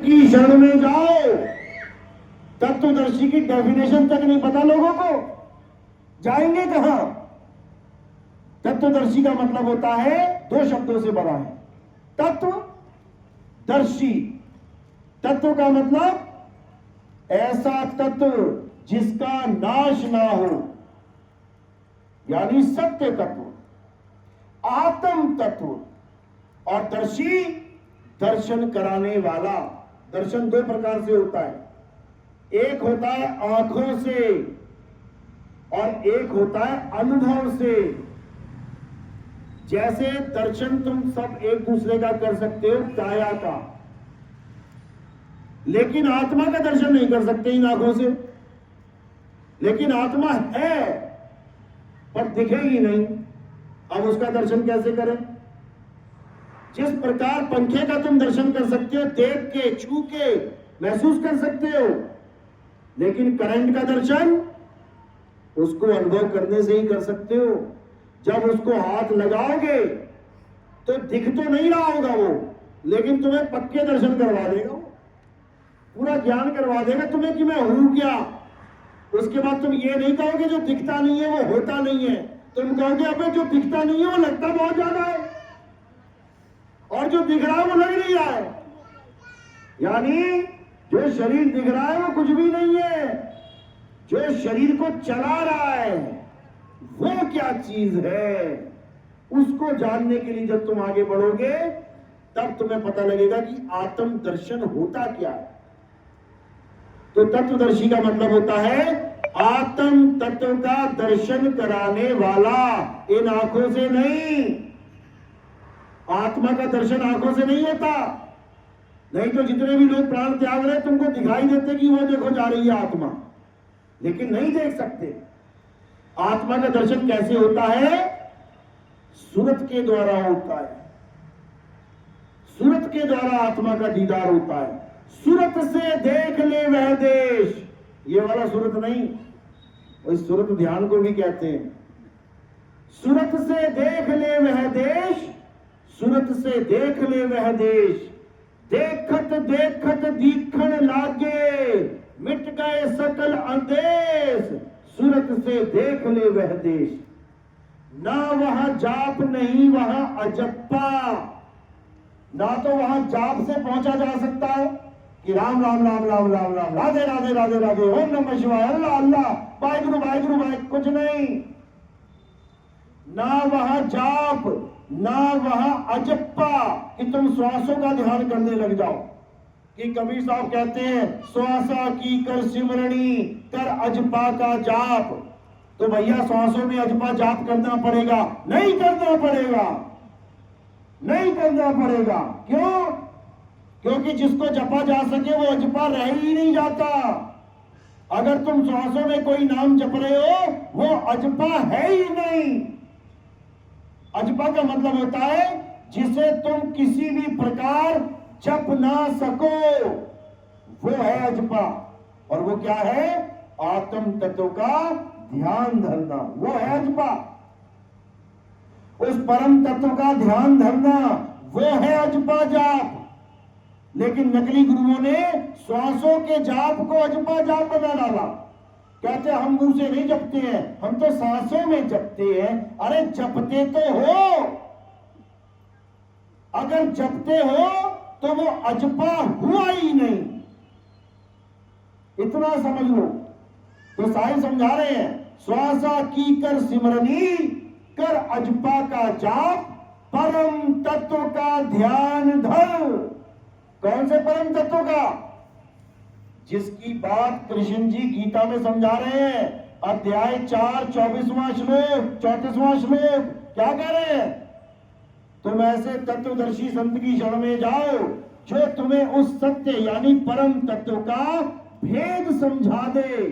की शरण में जाओ। तत्वदर्शी की डेफिनेशन तक नहीं पता लोगों को, जाएंगे कहां? तत्वदर्शी का मतलब होता है, दो शब्दों से बना है, तत्वदर्शी। तत्व का मतलब ऐसा तत्व जिसका नाश ना हो, यानी सत्य तत्व, आत्म तत्व। और दर्शी, दर्शन कराने वाला। दर्शन दो प्रकार से होता है, एक होता है आंखों से और एक होता है अनुभव से। जैसे दर्शन तुम सब एक दूसरे का कर सकते हो काया का, लेकिन आत्मा का दर्शन नहीं कर सकते इन आंखों से। लेकिन आत्मा है पर दिखेगी नहीं, अब उसका दर्शन कैसे करें? जिस प्रकार पंखे का तुम दर्शन कर सकते हो, देख के, छू के, महसूस कर सकते हो, लेकिन करंट का दर्शन उसको अनुभव करने से ही कर सकते हो। जब उसको हाथ लगाओगे तो दिख तो नहीं रहा होगा वो, लेकिन तुम्हें पक्के दर्शन करवा देगा वो, पूरा ज्ञान करवा देगा तुम्हें कि मैं हूं क्या। उसके बाद तुम ये नहीं कहोगे जो दिखता नहीं है वो होता नहीं है, तुम कहोगे अबे जो दिखता नहीं है वो लगता बहुत ज्यादा है, और जो दिख रहा है वो लग नहीं रहा है। यानी जो शरीर दिख रहा है वो कुछ भी नहीं है, जो शरीर को चला रहा है वो क्या चीज है, उसको जानने के लिए जब तुम आगे बढ़ोगे तब तुम्हें पता लगेगा कि आत्म दर्शन होता क्या है। तो तत्वदर्शी का मतलब होता है आत्म तत्व का दर्शन कराने वाला, इन आंखों से नहीं। आत्मा का दर्शन आंखों से नहीं होता, नहीं तो जितने भी लोग प्राण त्याग रहे तुमको दिखाई देते कि वो देखो जा रही है आत्मा, लेकिन नहीं देख सकते। आत्मा का दर्शन कैसे होता है? सूरत के द्वारा होता है, सूरत के द्वारा आत्मा का दीदार होता है। सूरत से देख ले वह देश, ये वाला सूरत नहीं, इस सूरत ध्यान को भी कहते हैं। सूरत से देख ले वह देश, सूरत से देख ले वह देश, देखत देखत दीखण लागे, मिट गए सकल अंदेश, सूरत से देख ले वह देश। ना वहां जाप नहीं वहां अजप्पा, ना तो वहां जाप से पहुंचा जा सकता है कि राम राम राम राम राम राम, राधे राधे राधे राधे, ओम नमः शिवाय, अल्लाह अल्लाह, वाहिगुरु वाहिगुरु वाहिगुरु, कुछ नहीं। ना वहां जाप, ना वहां अजप्पा कि तुम श्वासों का ध्यान करने लग जाओ। कि कबीर साहब कहते हैं श्वासा की कर सिमरनी, कर अजपा का जाप। तो भैया श्वासों में अजपा जाप करना पड़ेगा? नहीं करना पड़ेगा, नहीं करना पड़ेगा। क्यों? क्योंकि जिसको जपा जा सके वो अजपा रह ही नहीं जाता। अगर तुम श्वासों में कोई नाम जप रहे हो वो अजपा है ही नहीं। अजपा का मतलब होता है जिसे तुम किसी भी प्रकार जप ना सको, वो है अजपा। और वो क्या है? आत्म तत्व का ध्यान धरना, वो है अजपा। उस परम तत्व का ध्यान धरना वो है अजपा जाप। लेकिन नकली गुरुओं ने श्वासों के जाप को अजपा जाप बना डाला। कहते हम मुंह से नहीं जपते हैं, हम तो सांसों में जपते हैं। अरे जपते तो हो, अगर जपते हो तो वो अजपा हुआ ही नहीं, इतना समझ लो। तो साहिब समझा रहे हैं श्वासा की कर सिमरनी, कर अजपा का जाप, परम तत्व का ध्यान धर। कौन से परम तत्व का? जिसकी बात कृष्ण जी गीता में समझा रहे हैं, अध्याय 4 24वां श्लोक 34वां श्लोक। क्या कह रहे हैं? तुम ऐसे तत्वदर्शी संत की शरण में जाओ जो तुम्हें उस सत्य यानी परम तत्व का भेद समझा दे।